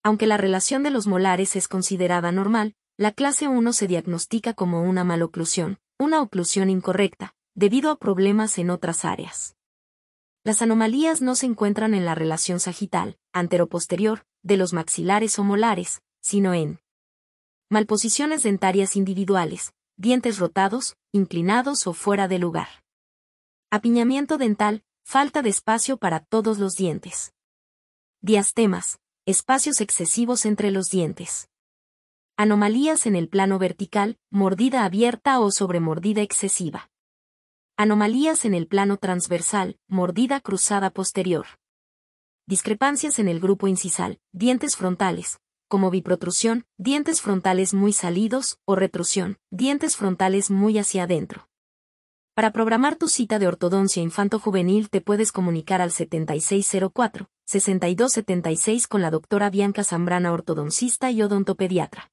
Aunque la relación de los molares es considerada normal, la clase 1 se diagnostica como una maloclusión, una oclusión incorrecta, debido a problemas en otras áreas. Las anomalías no se encuentran en la relación sagital, antero-posterior, de los maxilares o molares, sino en malposiciones dentarias individuales, dientes rotados, inclinados o fuera de lugar. Apiñamiento dental, falta de espacio para todos los dientes. Diastemas, espacios excesivos entre los dientes. Anomalías en el plano vertical, mordida abierta o sobremordida excesiva. Anomalías en el plano transversal, mordida cruzada posterior. Discrepancias en el grupo incisal, dientes frontales, como biprotrusión, dientes frontales muy salidos, o retrusión, dientes frontales muy hacia adentro. Para programar tu cita de ortodoncia infanto-juvenil te puedes comunicar al 7604-6276 con la doctora Bianca Zambrana, ortodoncista y odontopediatra.